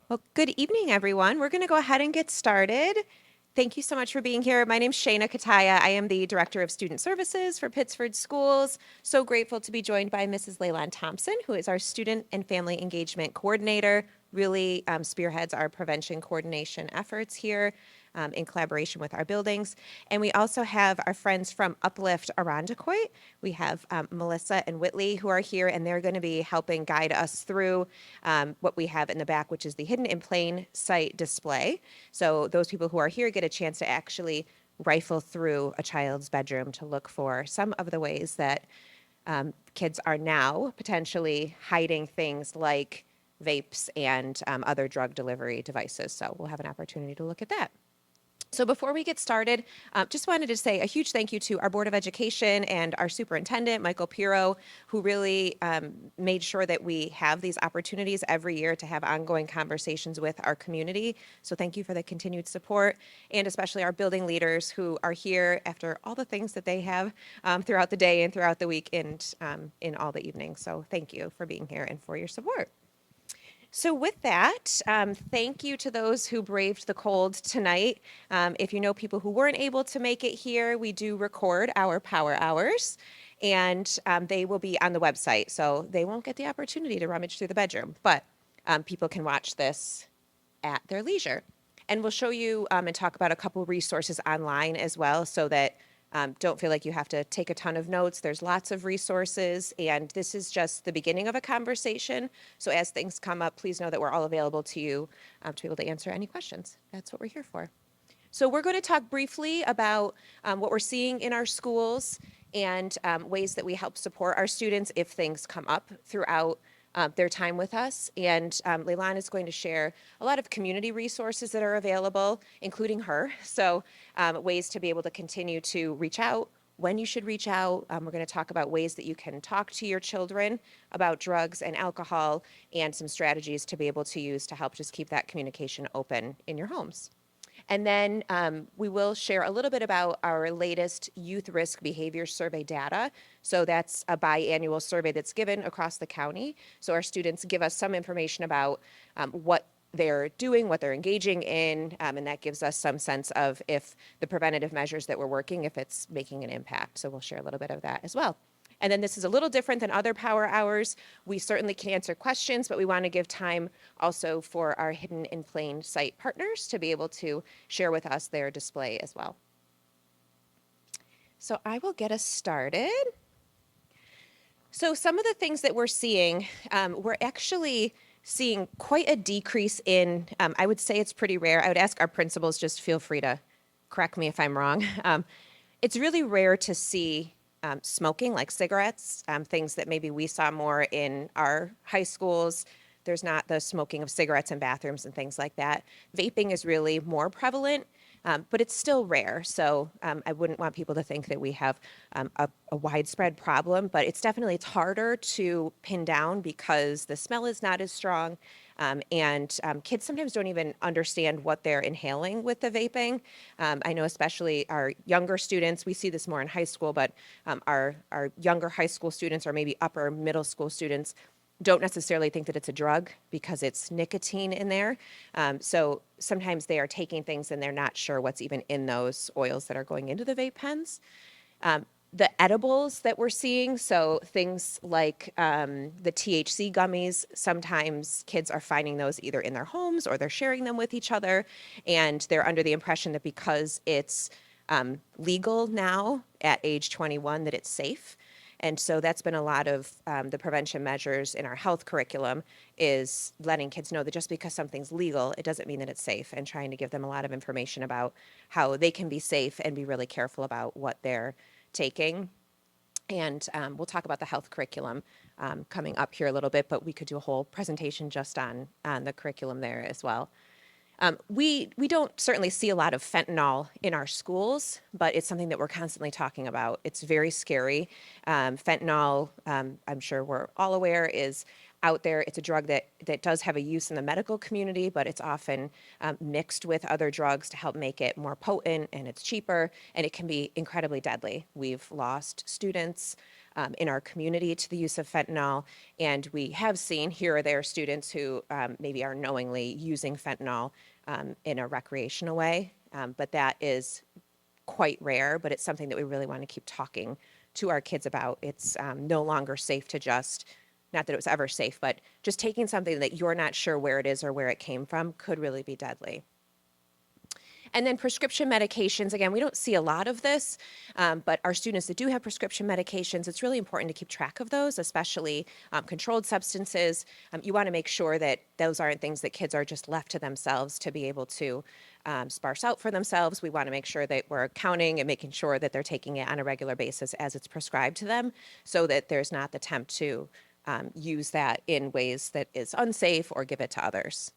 Well, good evening, everyone. We're going to go ahead and get started. Thank you so much for being here. My name's Shayna Kataya. I am the Director of Student Services for Pittsford Schools. So grateful to be joined by Mrs. Leylon Thompson, who is our Student and Family Engagement Coordinator, really spearheads our prevention coordination efforts here in collaboration with our buildings. And we also have our friends from Uplift Arondequoit. We have Melissa and Whitley who are here, and they're going to be helping guide us through what we have in the back, which is the hidden in plain sight display. So those people who are here get a chance to actually rifle through a child's bedroom to look for some of the ways that kids are now potentially hiding things like vapes and other drug delivery devices. So we'll have an opportunity to look at that. So before we get started, just wanted to say a huge thank you to our Board of Education and our superintendent, Michael Piro, who really made sure that we have these opportunities every year to have ongoing conversations with our community. So thank you for the continued support, and especially our building leaders who are here after all the things that they have throughout the day and throughout the week and in all the evenings. So thank you for being here and for your support. So with that, thank you to those who braved the cold tonight. If you know people who weren't able to make it here, we do record our power hours, and they will be on the website. So they won't get the opportunity to rummage through the bedroom, but people can watch this at their leisure. And we'll show you and talk about a couple resources online as well so that don't feel like you have to take a ton of notes. There's lots of resources, and this is just the beginning of a conversation. So as things come up, please know that we're all available to you to be able to answer any questions. That's what we're here for. So we're going to talk briefly about what we're seeing in our schools and ways that we help support our students if things come up throughout their time with us. And Leylon is going to share a lot of community resources that are available, including her. So ways to be able to continue to reach out, when you should reach out. We're going to talk about ways that you can talk to your children about drugs and alcohol and some strategies to be able to use to help just keep that communication open in your homes. And then we will share a little bit about our latest youth risk behavior survey data. So that's a biannual survey that's given across the county. So our students give us some information about what they're doing, what they're engaging in, and that gives us some sense of if the preventative measures that we're working, if it's making an impact. So we'll share a little bit of that as well. And then this is a little different than other power hours. We certainly can answer questions, but we want to give time also for our hidden in plain sight partners to be able to share with us their display as well. So I will get us started. So some of the things that we're seeing, we're actually seeing quite a decrease in, I would say it's pretty rare. I would ask our principals, just feel free to correct me if I'm wrong. It's really rare to see smoking, like cigarettes, things that maybe we saw more in our high schools. There's not the smoking of cigarettes in bathrooms and things like that. Vaping is really more prevalent, but it's still rare. So I wouldn't want people to think that we have a widespread problem, but it's harder to pin down because the smell is not as strong. And kids sometimes don't even understand what they're inhaling with the vaping. I know especially our younger students, we see this more in high school, but our younger high school students or maybe upper middle school students don't necessarily think that it's a drug because it's nicotine in there. So sometimes they are taking things and they're not sure what's even in those oils that are going into the vape pens. The edibles that we're seeing, so things like the THC gummies, sometimes kids are finding those either in their homes or they're sharing them with each other, and they're under the impression that because it's legal now at age 21 that it's safe. And so that's been a lot of the prevention measures in our health curriculum is letting kids know that just because something's legal, it doesn't mean that it's safe, and trying to give them a lot of information about how they can be safe and be really careful about what they're taking. And we'll talk about the health curriculum coming up here a little bit, but we could do a whole presentation just on the curriculum there as well. We don't certainly see a lot of fentanyl in our schools, but it's something that we're constantly talking about. It's very scary. Fentanyl, I'm sure we're all aware, is out there. It's a drug that does have a use in the medical community, but it's often mixed with other drugs to help make it more potent, and it's cheaper, and it can be incredibly deadly. We've lost students in our community to the use of fentanyl. And we have seen here or there students who maybe are knowingly using fentanyl in a recreational way, but that is quite rare, but it's something that we really want to keep talking to our kids about. It's no longer safe to just, not that it was ever safe, but just taking something that you're not sure where it is or where it came from could really be deadly. And then prescription medications, again, we don't see a lot of this, but our students that do have prescription medications, it's really important to keep track of those, especially controlled substances. You want to make sure that those aren't things that kids are just left to themselves to be able to sparse out for themselves. We want to make sure that we're counting and making sure that they're taking it on a regular basis as it's prescribed to them, so that there's not the tempt to use that in ways that is unsafe or give it to others.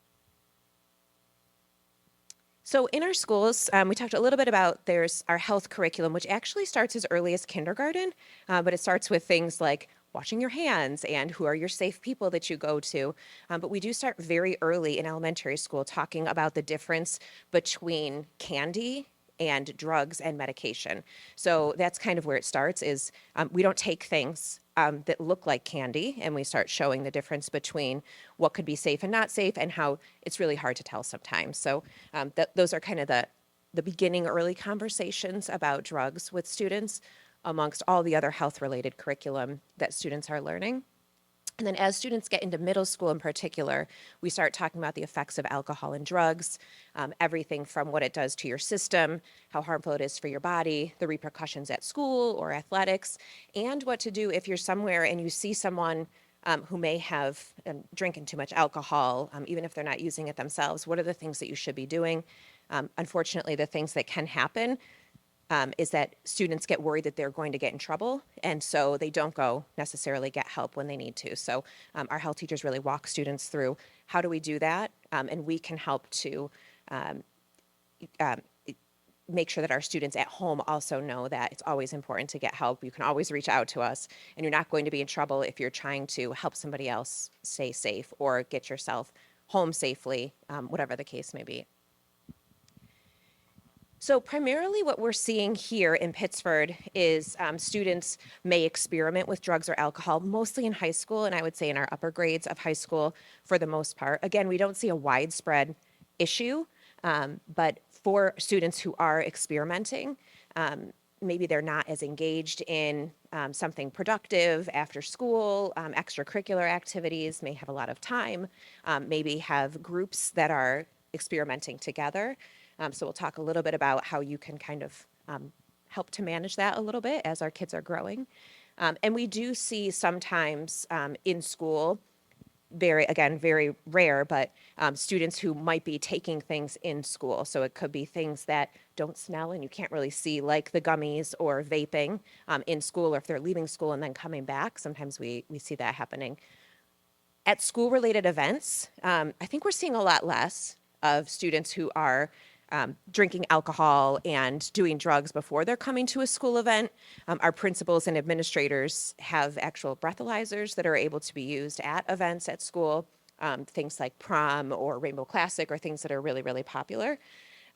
So in our schools, we talked a little bit about there's our health curriculum, which actually starts as early as kindergarten, but it starts with things like washing your hands and who are your safe people that you go to. But we do start very early in elementary school talking about the difference between candy and drugs and medication. So that's kind of where it starts is we don't take things that look like candy and we start showing the difference between what could be safe and not safe and how it's really hard to tell sometimes. So those are kind of the beginning early conversations about drugs with students amongst all the other health related curriculum that students are learning. And then as students get into middle school in particular, we start talking about the effects of alcohol and drugs, everything from what it does to your system, how harmful it is for your body, the repercussions at school or athletics, and what to do if you're somewhere and you see someone who may have drinking too much alcohol, even if they're not using it themselves. What are the things that you should be doing? Unfortunately, the things that can happen is that students get worried that they're going to get in trouble, and so they don't go necessarily get help when they need to. So our health teachers really walk students through how do we do that, and we can help to make sure that our students at home also know that it's always important to get help. You can always reach out to us, and you're not going to be in trouble if you're trying to help somebody else stay safe or get yourself home safely, whatever the case may be. So primarily what we're seeing here in Pittsford is students may experiment with drugs or alcohol, mostly in high school, and I would say in our upper grades of high school for the most part. Again, we don't see a widespread issue, but for students who are experimenting, maybe they're not as engaged in something productive after school, extracurricular activities, may have a lot of time, maybe have groups that are experimenting together. So we'll talk a little bit about how you can kind of help to manage that a little bit as our kids are growing. And we do see sometimes in school, very rare, but students who might be taking things in school. So it could be things that don't smell and you can't really see, like the gummies or vaping in school, or if they're leaving school and then coming back. Sometimes we see that happening. At school-related events, I think we're seeing a lot less of students who are drinking alcohol and doing drugs before they're coming to a school event. Our principals and administrators have actual breathalyzers that are able to be used at events at school, things like prom or Rainbow Classic or things that are really, really popular.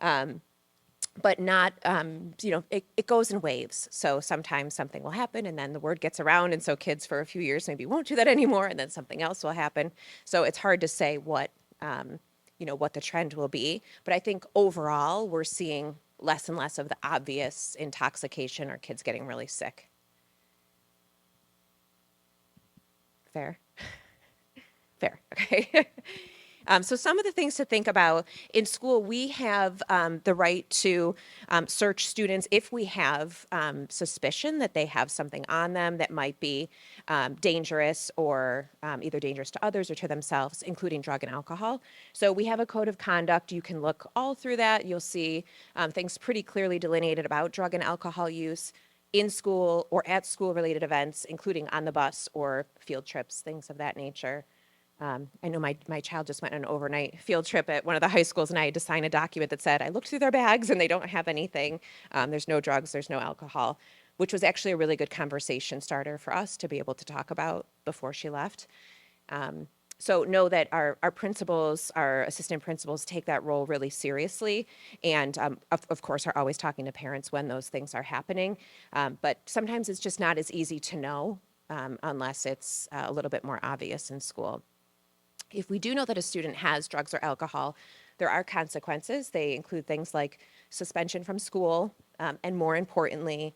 But not, it goes in waves. So sometimes something will happen and then the word gets around. And so kids for a few years maybe won't do that anymore. And then something else will happen. So it's hard to say what the trend will be. But I think overall, we're seeing less and less of the obvious intoxication or kids getting really sick. Fair? Fair, okay. So some of the things to think about in school, we have the right to search students if we have suspicion that they have something on them that might be dangerous or either dangerous to others or to themselves, including drug and alcohol. So we have a code of conduct. You can look all through that. You'll see things pretty clearly delineated about drug and alcohol use in school or at school-related events, including on the bus or field trips, things of that nature. I know my child just went on an overnight field trip at one of the high schools, and I had to sign a document that said, I looked through their bags and they don't have anything. There's no drugs, there's no alcohol, which was actually a really good conversation starter for us to be able to talk about before she left. So know that our principals, our assistant principals take that role really seriously, and of course are always talking to parents when those things are happening. But sometimes it's just not as easy to know unless it's a little bit more obvious in school. If we do know that a student has drugs or alcohol, there are consequences. They include things like suspension from school, and more importantly,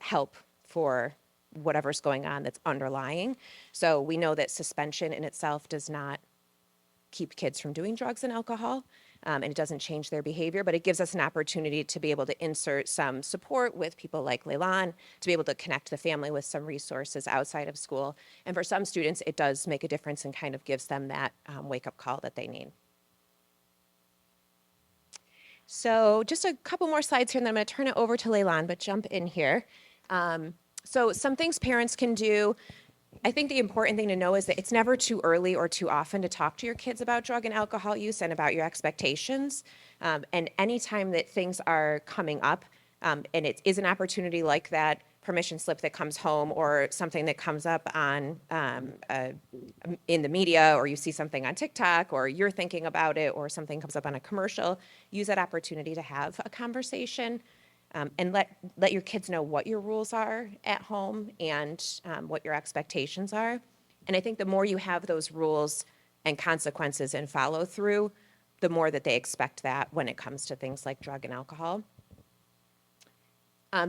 help for whatever's going on that's underlying. So we know that suspension in itself does not keep kids from doing drugs and alcohol, and it doesn't change their behavior, but it gives us an opportunity to be able to insert some support with people like Leilani, to be able to connect the family with some resources outside of school. And for some students, it does make a difference and kind of gives them that wake-up call that they need. So just a couple more slides here, and then I'm going to turn it over to Leilani, but jump in here. So some things parents can do. I think the important thing to know is that it's never too early or too often to talk to your kids about drug and alcohol use and about your expectations. And anytime that things are coming up, and it is an opportunity like that permission slip that comes home or something that comes up on in the media, or you see something on TikTok, or you're thinking about it, or something comes up on a commercial, use that opportunity to have a conversation. And let your kids know what your rules are at home and what your expectations are. And I think the more you have those rules and consequences and follow through, the more that they expect that when it comes to things like drug and alcohol.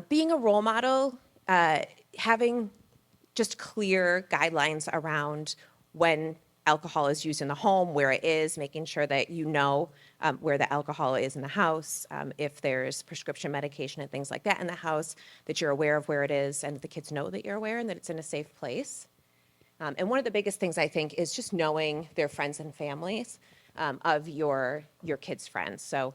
Being a role model, having just clear guidelines around when alcohol is used in the home, where it is, making sure that you know where the alcohol is in the house, if there's prescription medication and things like that in the house, that you're aware of where it is and that the kids know that you're aware and that it's in a safe place. And one of the biggest things I think is just knowing their friends and families of your kids' friends. So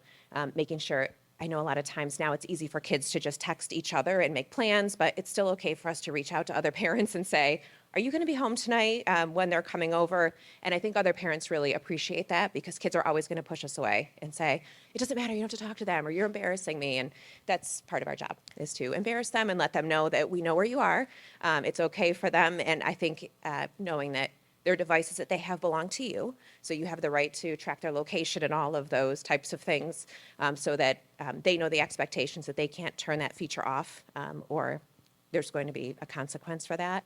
making sure, I know a lot of times now it's easy for kids to just text each other and make plans, but it's still okay for us to reach out to other parents and say, are you going to be home tonight when they're coming over? And I think other parents really appreciate that, because kids are always going to push us away and say, it doesn't matter, you don't have to talk to them, or you're embarrassing me. And that's part of our job, is to embarrass them and let them know that we know where you are. It's okay for them. And I think knowing that their devices that they have belong to you, so you have the right to track their location and all of those types of things, so that they know the expectations, that they can't turn that feature off, or there's going to be a consequence for that.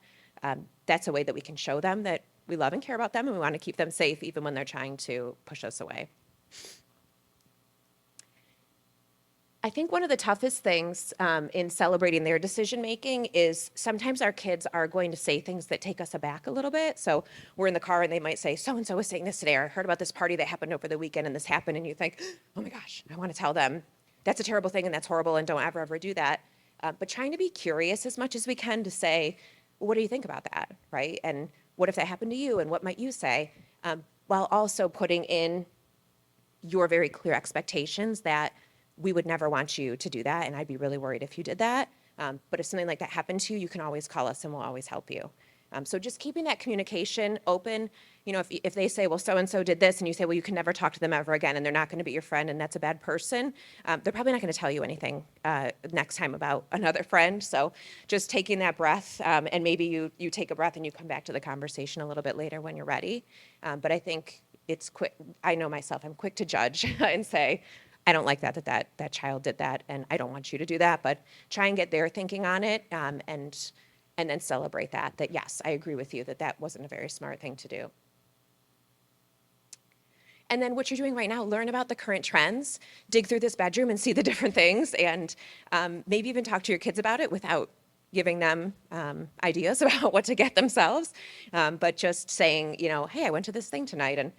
That's a way that we can show them that we love and care about them and we want to keep them safe even when they're trying to push us away. I think one of the toughest things in celebrating their decision making is sometimes our kids are going to say things that take us aback a little bit. So we're in the car and they might say, so-and-so was saying this today, or I heard about this party that happened over the weekend and this happened, and you think, oh my gosh, I want to tell them that's a terrible thing and that's horrible and don't ever do that. But trying to be curious as much as we can to say, well, what do you think about that, right? And what if that happened to you, and what might you say? While also putting in your very clear expectations that we would never want you to do that, and I'd be really worried if you did that. But if something like that happened to you, you can always call us and we'll always help you. So just keeping that communication open. You know, if they say, well, so-and-so did this, and you say, well, you can never talk to them ever again, and they're not going to be your friend, and that's a bad person, they're probably not going to tell you anything next time about another friend. So just taking that breath, and maybe you take a breath and you come back to the conversation a little bit later when you're ready. But I think it's quick. I know myself, I'm quick to judge and say, I don't like that child did that, and I don't want you to do that. But try and get their thinking on it, and then celebrate that yes, I agree with you that wasn't a very smart thing to do. And then what you're doing right now, learn about the current trends, dig through this bedroom and see the different things, and maybe even talk to your kids about it without giving them ideas about what to get themselves, but just saying, you know, hey, I went to this thing tonight, and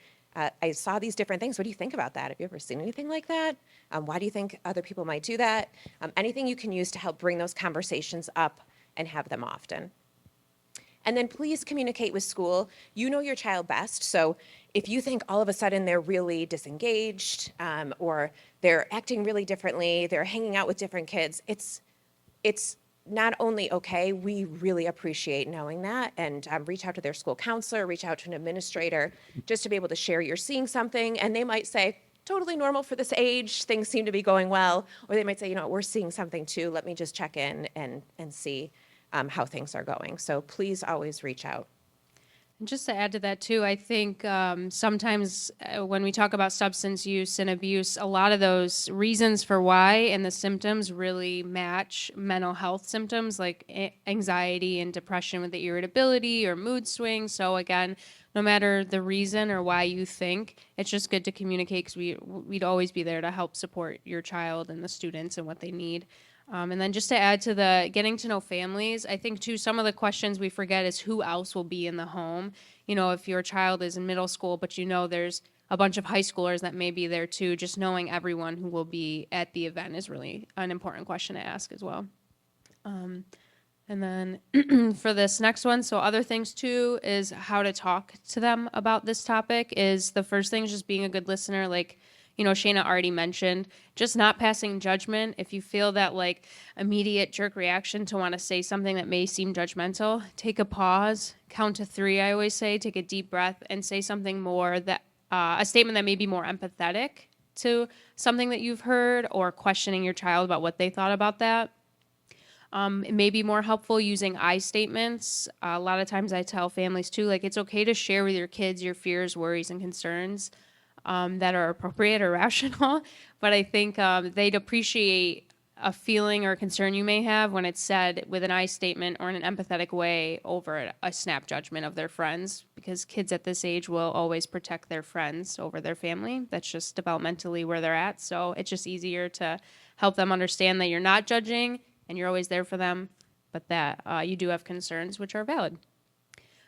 I saw these different things. What do you think about that? Have you ever seen anything like that? Why do you think other people might do that? Anything you can use to help bring those conversations up and have them often. And then please communicate with school. You know your child best. So if you think all of a sudden they're really disengaged, or they're acting really differently, they're hanging out with different kids, it's not only okay, we really appreciate knowing that, and reach out to their school counselor, reach out to an administrator, just to be able to share you're seeing something, and they might say, totally normal for this age, things seem to be going well, or they might say, you know, we're seeing something too, let me just check in and see how things are going. So please always reach out. And just to add to that too, I think sometimes when we talk about substance use and abuse, a lot of those reasons for why and the symptoms really match mental health symptoms like anxiety and depression with the irritability or mood swings. So again, no matter the reason or why you think, it's just good to communicate because we'd always be there to help support your child and the students and what they need. And then just to add to the getting to know families, I think too, some of the questions we forget is who else will be in the home. You know, if your child is in middle school, but you know there's a bunch of high schoolers that may be there too, just knowing everyone who will be at the event is really an important question to ask as well. And then for this next one, so other things too is how to talk to them about this topic is the first thing is just being a good listener. Like, you know, Shayna already mentioned, just not passing judgment. If you feel that like immediate jerk reaction to want to say something that may seem judgmental, take a pause, count to 3, I always say, take a deep breath and say something more that, a statement that may be more empathetic to something that you've heard or questioning your child about what they thought about that. It may be more helpful using I statements. A lot of times I tell families too, like it's okay to share with your kids your fears, worries, and concerns that are appropriate or rational. But I think they'd appreciate a feeling or concern you may have when it's said with an I statement or in an empathetic way over a snap judgment of their friends, because kids at this age will always protect their friends over their family. That's just developmentally where they're at. So it's just easier to help them understand that you're not judging and you're always there for them, but that you do have concerns, which are valid.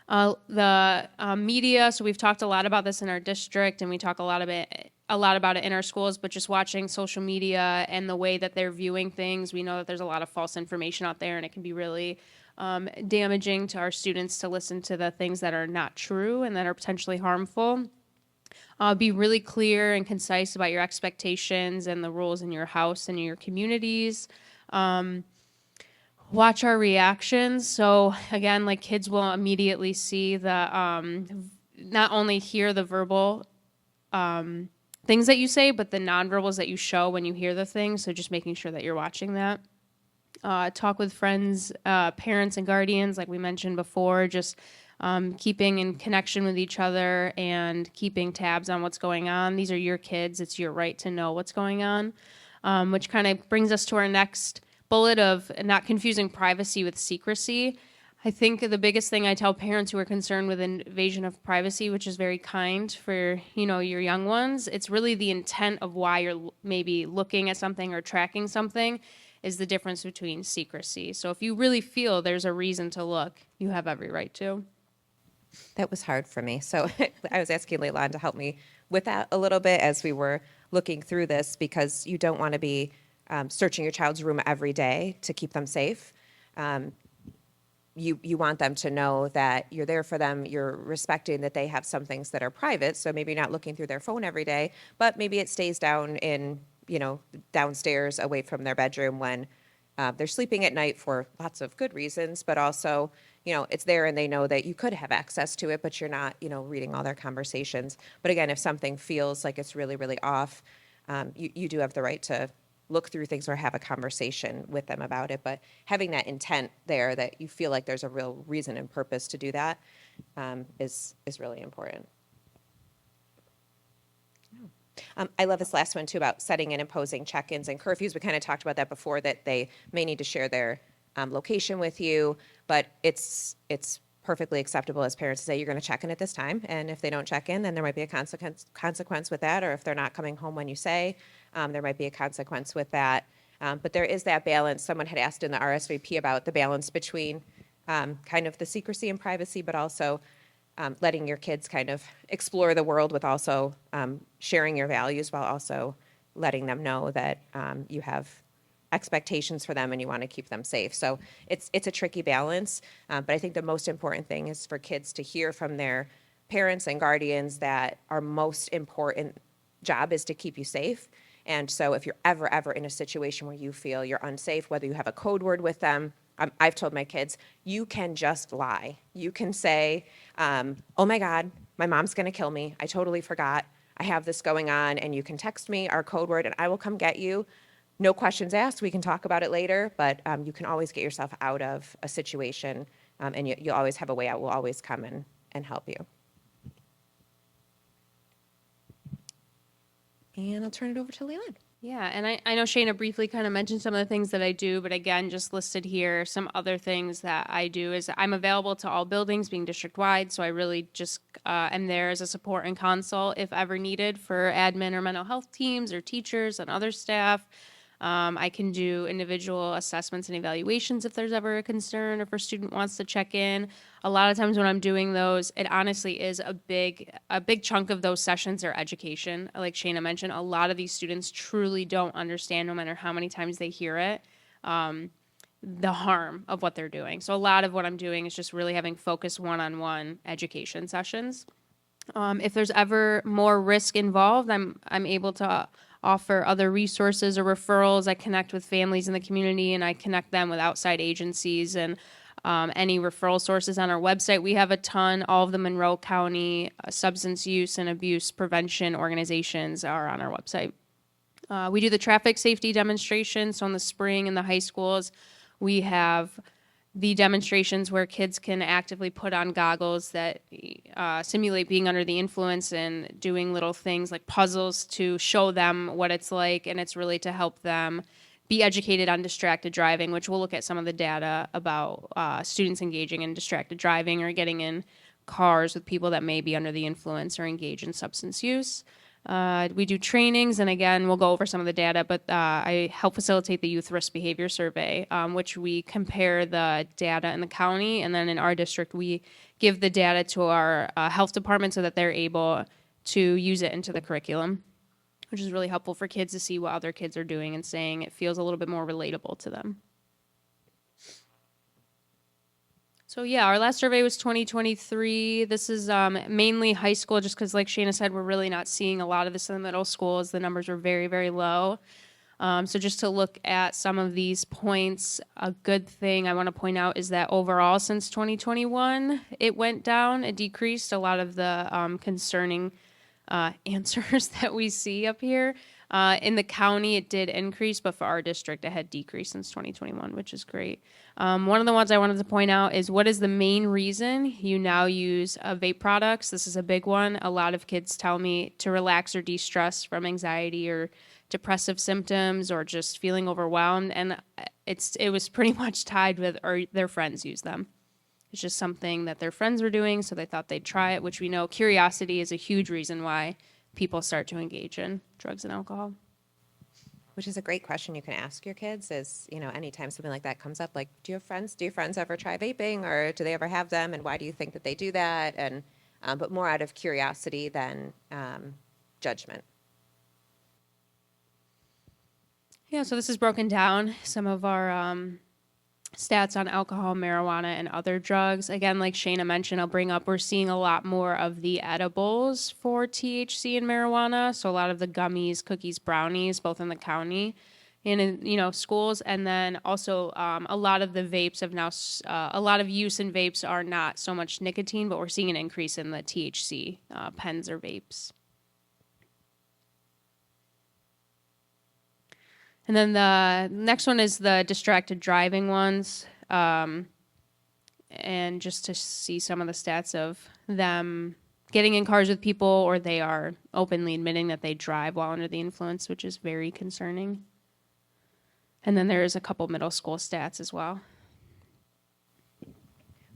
The media, so we've talked a lot about this in our district, and we talk a lot about it in our schools, but just watching social media and the way that they're viewing things, we know that there's a lot of false information out there, and it can be really damaging to our students to listen to the things that are not true and that are potentially harmful. Be really clear and concise about your expectations and the rules in your house and in your communities. Watch our reactions. So again, like kids will immediately see the not only hear the verbal things that you say, but the nonverbals that you show when you hear the things. So just making sure that you're watching that. Talk with friends, parents, and guardians, like we mentioned before. Just keeping in connection with each other and keeping tabs on what's going on. These are your kids. It's your right to know what's going on, which kind of brings us to our next bullet of not confusing privacy with secrecy. I think the biggest thing I tell parents who are concerned with invasion of privacy, which is very kind for, you know, your young ones, it's really the intent of why you're maybe looking at something or tracking something is the difference between secrecy. So if you really feel there's a reason to look, you have every right to. That was hard for me. So I was asking Leilon to help me with that a little bit as we were looking through this, because you don't want to be searching your child's room every day to keep them safe. You want them to know that you're there for them. You're respecting that they have some things that are private. So maybe you're not looking through their phone every day, but maybe it stays down in, you know, downstairs away from their bedroom when they're sleeping at night for lots of good reasons, but also, you know, it's there and they know that you could have access to it, but you're not, you know, reading all their conversations. But again, if something feels like it's really, really off, you do have the right to look through things or have a conversation with them about it. But having that intent there that you feel like there's a real reason and purpose to do that is really important. I love this last one too about setting and imposing check-ins and curfews. We kind of talked about that before, that they may need to share their location with you, but it's perfectly acceptable as parents to say you're going to check in at this time, and if they don't check in, then there might be a consequence with that, or if they're not coming home when you say, there might be a consequence with that. But there is that balance. Someone had asked in the RSVP about the balance between kind of the secrecy and privacy, but also letting your kids kind of explore the world with also sharing your values, while also letting them know that you have expectations for them and you want to keep them safe. So it's a tricky balance, but I think the most important thing is for kids to hear from their parents and guardians that our most important job is to keep you safe. And so if you're ever in a situation where you feel you're unsafe, whether you have a code word with them, I've told my kids, you can just lie. You can say, oh my God, my mom's going to kill me. I totally forgot. I have this going on, and you can text me our code word and I will come get you. No questions asked. We can talk about it later, but you can always get yourself out of a situation, and you'll always have a way out. We'll always come and help you. And I'll turn it over to Leland. Yeah, and I know Shayna briefly kind of mentioned some of the things that I do, but again, just listed here some other things that I do is I'm available to all buildings being district-wide, so I really just am there as a support and consult if ever needed for admin or mental health teams or teachers and other staff. I can do individual assessments and evaluations if there's ever a concern or if a student wants to check in. A lot of times when I'm doing those, it honestly is a big chunk of those sessions are education. Like Shayna mentioned, a lot of these students truly don't understand, no matter how many times they hear it, the harm of what they're doing. So a lot of what I'm doing is just really having focused one-on-one education sessions. If there's ever more risk involved, I'm able to offer other resources or referrals. I connect with families in the community, and I connect them with outside agencies and any referral sources on our website. We have a ton. All of the Monroe County substance use and abuse prevention organizations are on our website. We do the traffic safety demonstrations. So in the spring in the high schools, we have the demonstrations where kids can actively put on goggles that simulate being under the influence and doing little things like puzzles to show them what it's like, and it's really to help them be educated on distracted driving, which we'll look at some of the data about students engaging in distracted driving or getting in cars with people that may be under the influence or engage in substance use. We do trainings, and again, we'll go over some of the data, but I help facilitate the Youth Risk Behavior Survey, which we compare the data in the county, and then in our district, we give the data to our health department so that they're able to use it into the curriculum, which is really helpful for kids to see what other kids are doing and saying. It feels a little bit more relatable to them. So yeah, our last survey was 2023. This is mainly high school, just because like Shayna said, we're really not seeing a lot of this in the middle schools. The numbers are very, very low. So just to look at some of these points, a good thing I want to point out is that overall since 2021, it went down, it decreased a lot of the concerning answers that we see up here. In the county, it did increase, but for our district, it had decreased since 2021, which is great. One of the ones I wanted to point out is what is the main reason you now use vape products? This is a big one. A lot of kids tell me to relax or de-stress from anxiety or depressive symptoms or just feeling overwhelmed, and it was pretty much tied with or their friends use them. It's just something that their friends were doing, so they thought they'd try it, which we know curiosity is a huge reason why people start to engage in drugs and alcohol. Which is a great question you can ask your kids is, anytime something like that comes up, like, do you have friends? Do your friends ever try vaping, or do they ever have them? And why do you think that they do that? And, but more out of curiosity than judgment. Yeah, so this is broken down. Some of our stats on alcohol, marijuana, and other drugs. Again, like Shayna mentioned, I'll bring up, we're seeing a lot more of the edibles for THC and marijuana. So a lot of the gummies, cookies, brownies, both in the county and in, schools. And then also a lot of the vapes have now, a lot of use in vapes are not so much nicotine, but we're seeing an increase in the THC pens or vapes. And then the next one is the distracted driving ones. And just to see some of the stats of them getting in cars with people, or they are openly admitting that they drive while under the influence, which is very concerning. And then there is a couple middle school stats as well.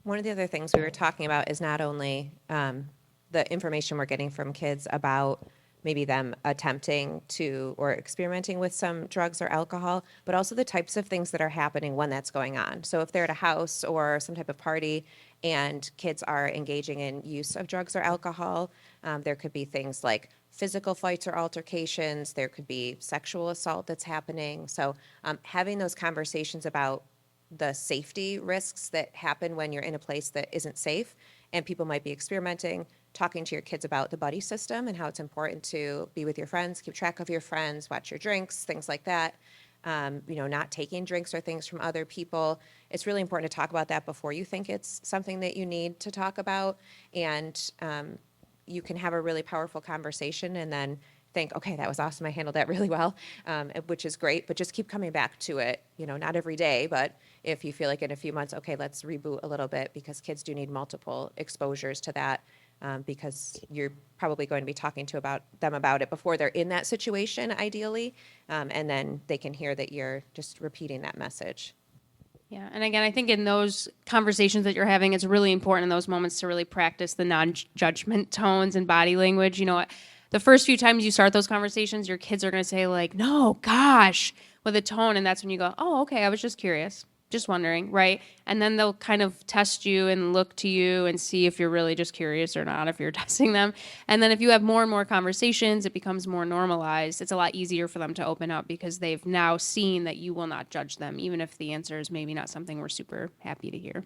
One of the other things we were talking about is not only the information we're getting from kids about maybe them attempting to or experimenting with some drugs or alcohol, but also the types of things that are happening when that's going on. So if they're at a house or some type of party and kids are engaging in use of drugs or alcohol, there could be things like physical fights or altercations. There could be sexual assault that's happening. So having those conversations about the safety risks that happen when you're in a place that isn't safe and people might be experimenting, talking to your kids about the buddy system and how it's important to be with your friends, keep track of your friends, watch your drinks, things like that. Not taking drinks or things from other people. It's really important to talk about that before you think it's something that you need to talk about. And you can have a really powerful conversation and then think, okay, that was awesome. I handled that really well, which is great. But just keep coming back to it. Not every day, but if you feel like in a few months, okay, let's reboot a little bit because kids do need multiple exposures to that. Because you're probably going to be talking to them about it before they're in that situation, ideally, and then they can hear that you're just repeating that message. Yeah, and again, I think in those conversations that you're having, it's really important in those moments to really practice the non-judgment tones and body language. The first few times you start those conversations, your kids are going to say like, "No, gosh," with a tone, and that's when you go, "Oh, okay, I was just curious, just wondering," right? And then they'll kind of test you and look to you and see if you're really just curious or not, if you're testing them. And then if you have more and more conversations, it becomes more normalized. It's a lot easier for them to open up because they've now seen that you will not judge them, even if the answer is maybe not something we're super happy to hear.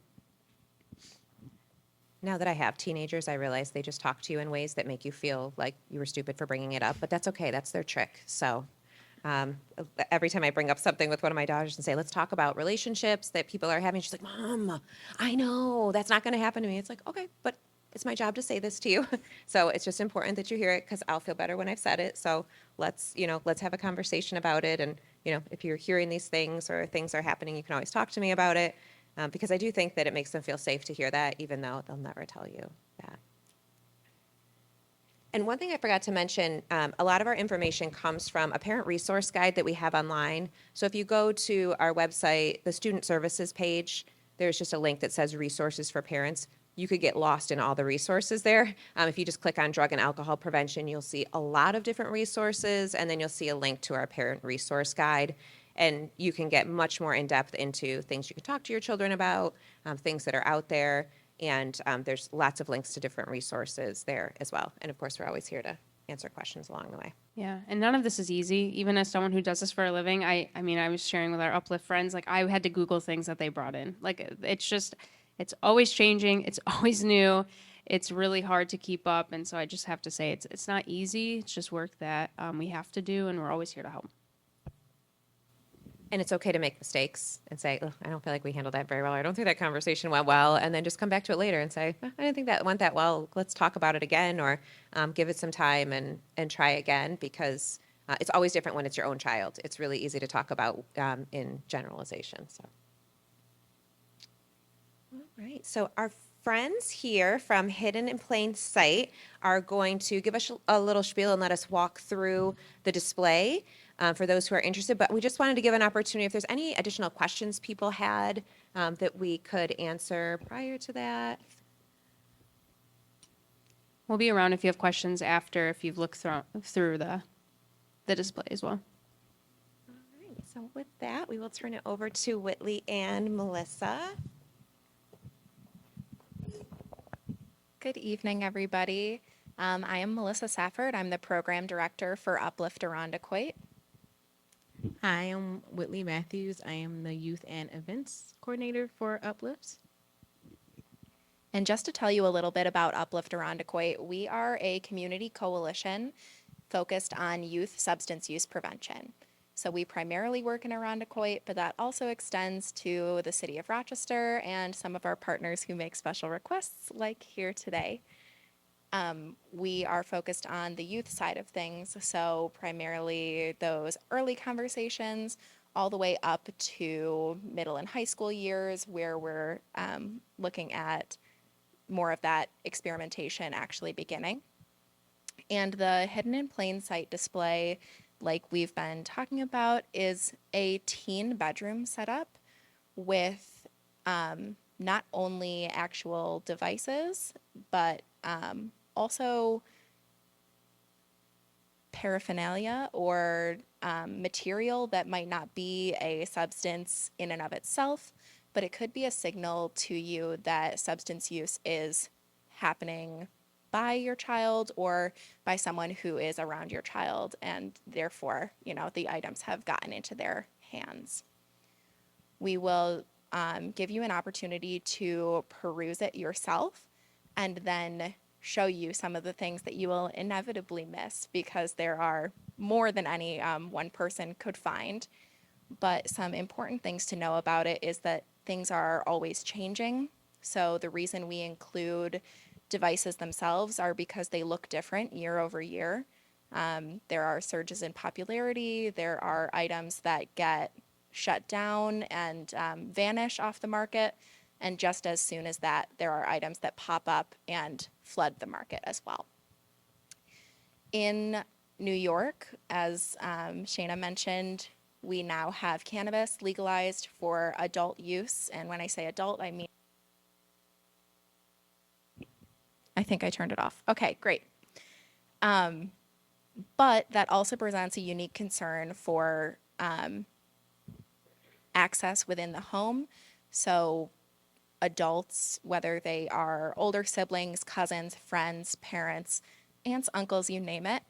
Now that I have teenagers, I realize they just talk to you in ways that make you feel like you were stupid for bringing it up, but that's okay. That's their trick. So um, every time I bring up something with one of my daughters and say, let's talk about relationships that people are having, she's like, Mom, I know that's not going to happen to me. It's like, okay, but it's my job to say this to you. So it's just important that you hear it because I'll feel better when I've said it. So let's have a conversation about it. And, if you're hearing these things or things are happening, you can always talk to me about it. Because I do think that it makes them feel safe to hear that, even though they'll never tell you that. And one thing I forgot to mention, a lot of our information comes from a parent resource guide that we have online. So if you go to our website, the student services page, there's just a link that says resources for parents. You could get lost in all the resources there. If you just click on drug and alcohol prevention, you'll see a lot of different resources, and then you'll see a link to our parent resource guide. And you can get much more in depth into things you can talk to your children about, things that are out there. And there's lots of links to different resources there as well. And of course, we're always here to answer questions along the way. Yeah, and none of this is easy. Even as someone who does this for a living, I mean, I was sharing with our Uplift friends, like I had to Google things that they brought in. Like it's always changing. It's always new. It's really hard to keep up, and so I just have to say it's not easy. It's just work that we have to do, and we're always here to help. And it's okay to make mistakes and say, "Ugh, I don't feel like we handled that very well. I don't think that conversation went well." And then just come back to it later and say, I didn't think that went that well. Let's talk about it again, or give it some time and try again, because it's always different when it's your own child. It's really easy to talk about in generalization. So, all right. So our friends here from Hidden in Plain Sight are going to give us a little spiel and let us walk through the display for those who are interested. But we just wanted to give an opportunity if there's any additional questions people had that we could answer prior to that. We'll be around if you have questions after, if you've looked through the display as well. All right. So with that, we will turn it over to Whitley and Melissa. Good evening, everybody. I am Melissa Safford. I'm the program director for Uplift Irondequoit. Hi, I'm Whitley Matthews. I am the Youth and Events Coordinator for Uplift. And just to tell you a little bit about Uplift Irondequoit, we are a community coalition focused on youth substance use prevention. So we primarily work in Irondequoit, but that also extends to the city of Rochester and some of our partners who make special requests, like here today. We are focused on the youth side of things, so primarily those early conversations all the way up to middle and high school years, where we're looking at more of that experimentation actually beginning. And the Hidden in Plain Sight display, like we've been talking about, is a teen bedroom setup with not only actual devices, but also paraphernalia or material that might not be a substance in and of itself, but it could be a signal to you that substance use is happening by your child or by someone who is around your child, and therefore, the items have gotten into their hands. We will give you an opportunity to peruse it yourself and then show you some of the things that you will inevitably miss, because there are more than any one person could find. But some important things to know about it is that things are always changing. So the reason we include devices themselves are because they look different year over year. There are surges in popularity. There are items that get shut down and vanish off the market. And just as soon as that, there are items that pop up and flood the market as well. In New York, as Shayna mentioned, we now have cannabis legalized for adult use. And when I say adult, I mean, I think I turned it off. Okay, great. But that also presents a unique concern for access within the home. So adults, whether they are older siblings, cousins, friends, parents, aunts, uncles, you name it,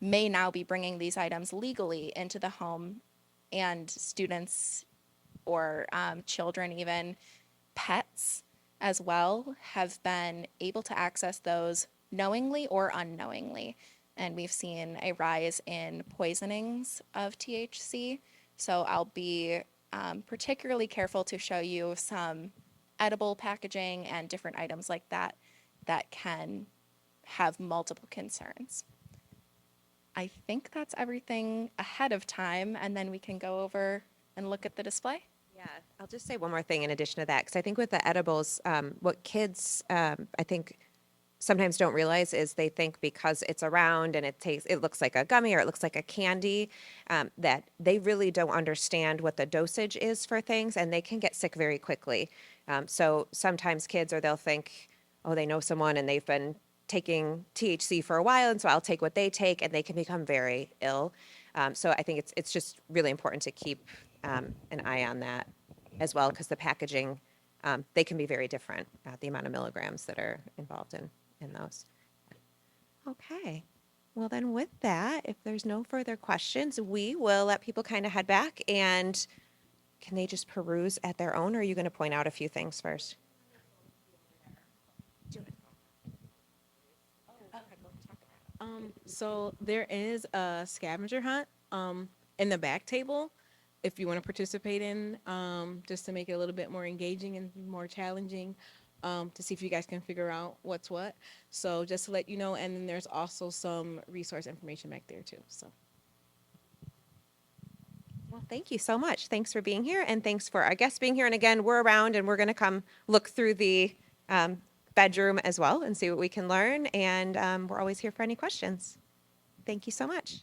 may now be bringing these items legally into the home, and students or children, even pets as well, have been able to access those knowingly or unknowingly. And we've seen a rise in poisonings of THC. So I'll be particularly careful to show you some edible packaging and different items like that that can have multiple concerns. I think that's everything ahead of time, and then we can go over and look at the display. Yeah, I'll just say one more thing in addition to that, because I think with the edibles, what kids, I think, sometimes don't realize is they think because it's around and it looks like a gummy or it looks like a candy, that they really don't understand what the dosage is for things, and they can get sick very quickly. So sometimes kids, or they'll think, oh, they know someone and they've been taking THC for a while, and so I'll take what they take, and they can become very ill. So I think it's just really important to keep an eye on that as well, because the packaging, they can be very different, the amount of milligrams that are involved in those. Okay. Well, then with that, if there's no further questions, we will let people kind of head back, and can they just peruse at their own, or are you going to point out a few things first? So there is a scavenger hunt in the back table if you want to participate in, just to make it a little bit more engaging and more challenging, to see if you guys can figure out what's what. So just to let you know, and then there's also some resource information back there too. So. Well, thank you so much. Thanks for being here, and thanks for our guests being here. And again, we're around, and we're going to come look through the bedroom as well and see what we can learn. And we're always here for any questions. Thank you so much.